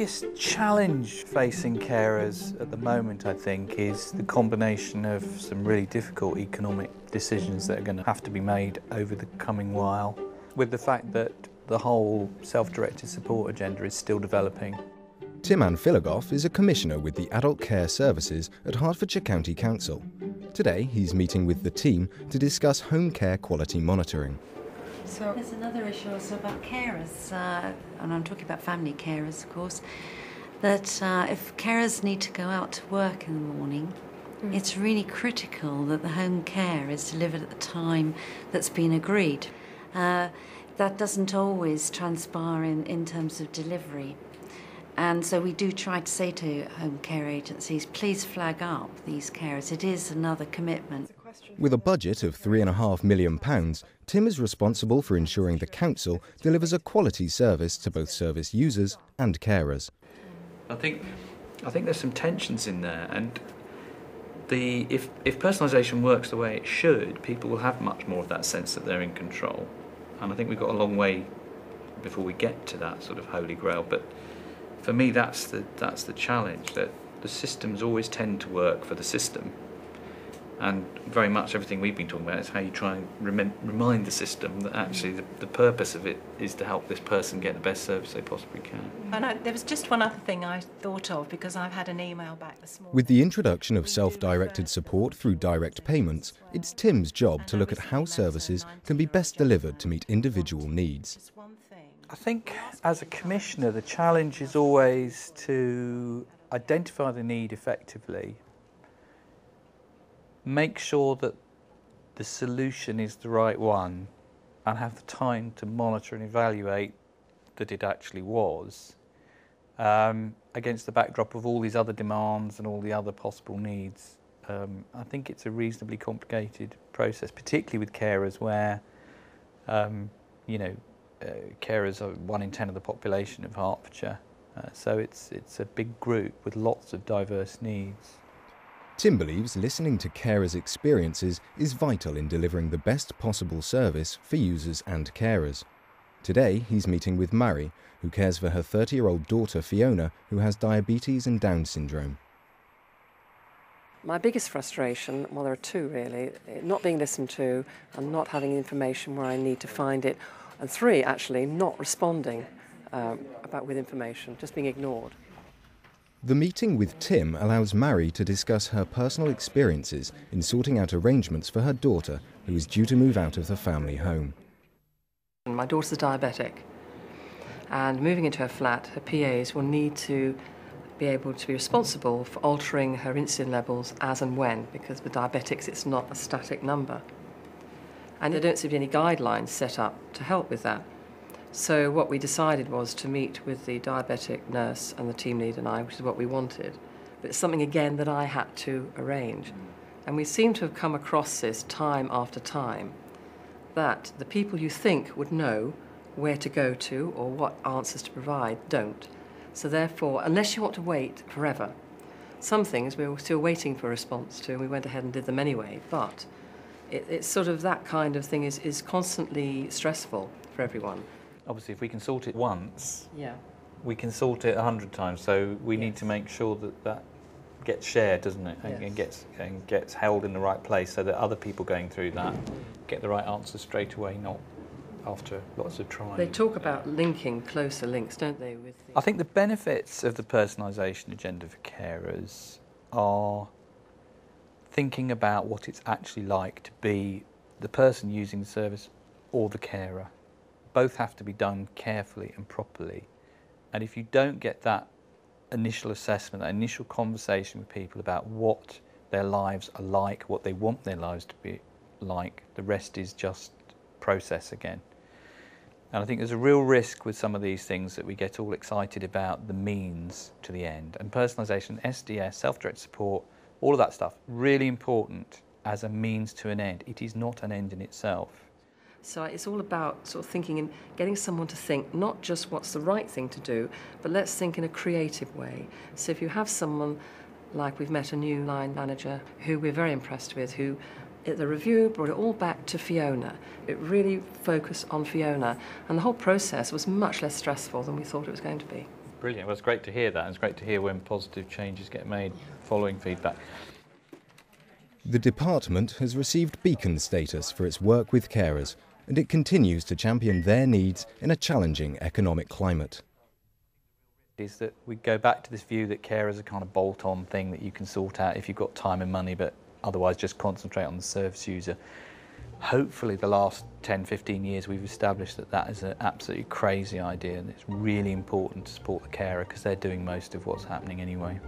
biggest challenge facing carers at the moment, I think, is the combination of some really difficult economic decisions that are going to have to be made over the coming while, with the fact that the whole self-directed support agenda is still developing. Tim Anfilogoff is a commissioner with the Adult Care Services at Hertfordshire County Council. Today he's meeting with the team to discuss home care quality monitoring. So there's another issue also about carers, and I'm talking about family carers, of course, that if carers need to go out to work in the morning, it's really critical that the home care is delivered at the time that's been agreed. That doesn't always transpire in terms of delivery. And so we do try to say to home care agencies, please flag up these carers. It is another commitment. With a budget of £3.5 million, Tim is responsible for ensuring the council delivers a quality service to both service users and carers. I think there's some tensions in there, and if personalisation works the way it should, people will have much more of that sense that they're in control. And I think we've got a long way before we get to that sort of holy grail. But for me, that's the challenge, that the systems always tend to work for the system. And very much everything we've been talking about is how you try and remind the system that actually the purpose of it is to help this person get the best service they possibly can. And there was just one other thing I thought of, because I've had an email back this morning. With the introduction of self-directed support through direct payments, it's Tim's job to look at how services can be best delivered to meet individual needs. I think as a commissioner, the challenge is always to identify the need effectively, make sure that the solution is the right one, and have the time to monitor and evaluate that it actually was, against the backdrop of all these other demands and all the other possible needs. I think it's a reasonably complicated process, particularly with carers where, carers are 1 in 10 of the population of Hertfordshire. So it's a big group with lots of diverse needs. Tim believes listening to carers' experiences is vital in delivering the best possible service for users and carers. Today he's meeting with Mary, who cares for her 30-year-old daughter Fiona, who has diabetes and Down syndrome. My biggest frustration, well, there are two really: not being listened to and not having information where I need to find it, and 3, actually, not responding with information, just being ignored. The meeting with Tim allows Mary to discuss her personal experiences in sorting out arrangements for her daughter, who is due to move out of the family home. My daughter's diabetic, and moving into her flat, her PAs will need to be able to be responsible for altering her insulin levels as and when, because with diabetics it's not a static number. And there don't seem to be any guidelines set up to help with that. So what we decided was to meet with the diabetic nurse and the team lead and I, which is what we wanted. But it's something, again, that I had to arrange. And we seem to have come across this time after time, that the people you think would know where to go to or what answers to provide don't. So therefore, unless you want to wait forever, some things we were still waiting for a response to, and we went ahead and did them anyway. But it's sort of that kind of thing is constantly stressful for everyone. Obviously, if we can sort it once, yeah, we can sort it 100 times. So we need to make sure that gets shared, doesn't it, and gets held in the right place, so that other people going through that get the right answers straight away, not after lots of trying. They talk about linking closer links, don't they? I think the benefits of the personalisation agenda for carers are thinking about what it's actually like to be the person using the service or the carer. Both have to be done carefully and properly. And if you don't get that initial assessment, that initial conversation with people about what their lives are like, what they want their lives to be like, the rest is just process again. And I think there's a real risk with some of these things that we get all excited about the means to the end. And personalisation, SDS, self-directed support, all of that stuff, really important as a means to an end. It is not an end in itself. So it's all about sort of thinking and getting someone to think not just what's the right thing to do, but let's think in a creative way. So if you have someone, like we've met a new line manager who we're very impressed with, who at the review brought it all back to Fiona. It really focused on Fiona, and the whole process was much less stressful than we thought it was going to be. Brilliant. Well, it's great to hear that. It's great to hear when positive changes get made following feedback. The department has received beacon status for its work with carers, and it continues to champion their needs in a challenging economic climate. Is that we go back to this view that care is a kind of bolt-on thing that you can sort out if you've got time and money, but otherwise just concentrate on the service user. Hopefully the last 10, 15 years we've established that that is an absolutely crazy idea, and it's really important to support the carer because they're doing most of what's happening anyway.